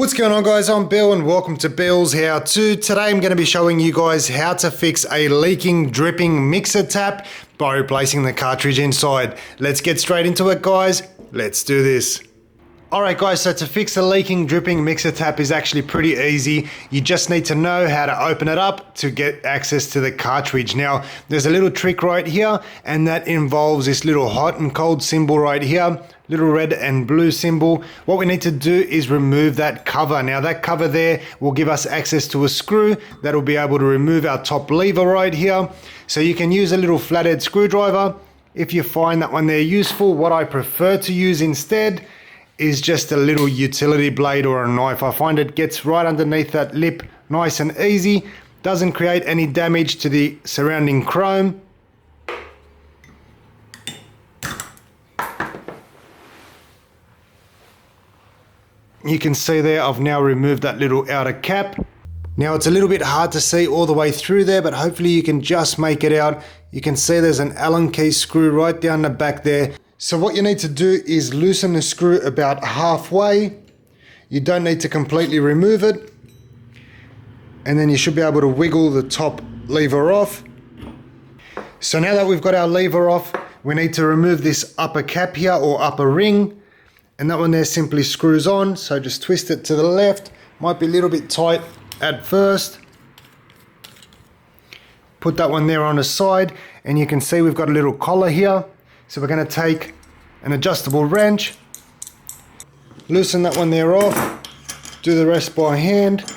What's going on, guys? I'm Bill and welcome to Bill's How To. Today I'm going to be showing you guys how to fix a leaking, dripping mixer tap by replacing the cartridge inside. Let's get straight into it, guys. Let's do this. Alright guys, so to fix a leaking, dripping mixer tap is actually pretty easy. You just need to know how to open it up to get access to the cartridge. Now, there's a little trick right here, and that involves this little hot and cold symbol right here, little red and blue symbol. What we need to do is remove that cover. Now that cover there will give us access to a screw that will be able to remove our top lever right here. So you can use a little flathead screwdriver if you find that one there useful. What I prefer to use instead is just a little utility blade or a knife. I find it gets right underneath that lip nice and easy, doesn't create any damage to the surrounding chrome. You can see there I've now removed that little outer cap. Now it's a little bit hard to see all the way through there, but hopefully you can just make it out. You can see there's an Allen key screw right down the back there. So what you need to do is loosen the screw about halfway. You don't need to completely remove it. And then you should be able to wiggle the top lever off. So now that we've got our lever off, we need to remove this upper cap here or upper ring. And that one there simply screws on. So just twist it to the left. Might be a little bit tight at first. Put that one there on the side. And you can see we've got a little collar here. So we're going to take an adjustable wrench, loosen that one there off, do the rest by hand,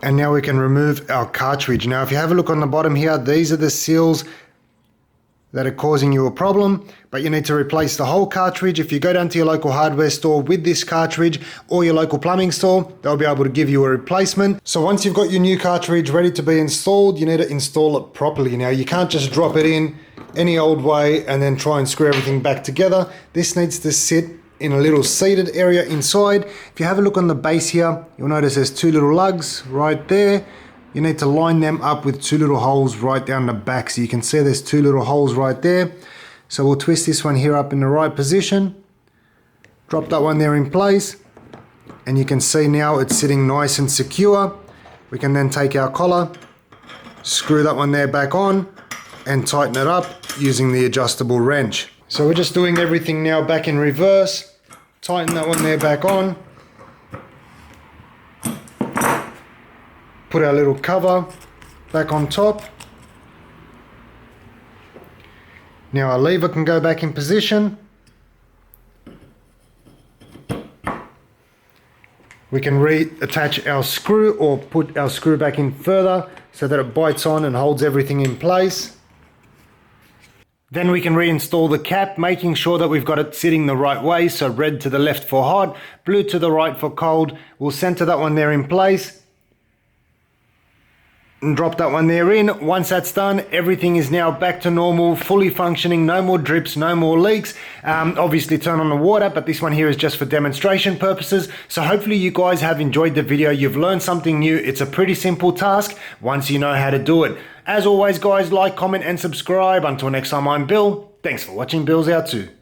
and now we can remove our cartridge. Now if you have a look on the bottom here, these are the seals that are causing you a problem, but you need to replace the whole cartridge. If you go down to your local hardware store with this cartridge or your local plumbing store, they'll be able to give you a replacement. So once you've got your new cartridge ready to be installed, you need to install it properly. Now you can't just drop it in any old way and then try and screw everything back together. This needs to sit in a little seated area inside. If you have a look on the base here, you'll notice there's two little lugs right there. You need to line them up with two little holes right down the back. So you can see there's two little holes right there. So we'll twist this one here up in the right position. Drop that one there in place. And you can see now it's sitting nice and secure. We can then take our collar, screw that one there back on, and tighten it up using the adjustable wrench. So we're just doing everything now back in reverse. Tighten that one there back on. Put our little cover back on top. Now our lever can go back in position. We can reattach our screw or put our screw back in further so that it bites on and holds everything in place. Then we can reinstall the cap, making sure that we've got it sitting the right way. So red to the left for hot, blue to the right for cold. We'll center that one there in place and drop that one there in. Once that's done, everything is now back to normal, fully functioning, no more drips, no more leaks. Obviously turn on the water, but this one here is just for demonstration purposes. So hopefully you guys have enjoyed the video. You've learned something new. It's a pretty simple task once you know how to do it. As always, guys, like, comment, and subscribe. Until next time, I'm Bill. Thanks for watching Bill's How To.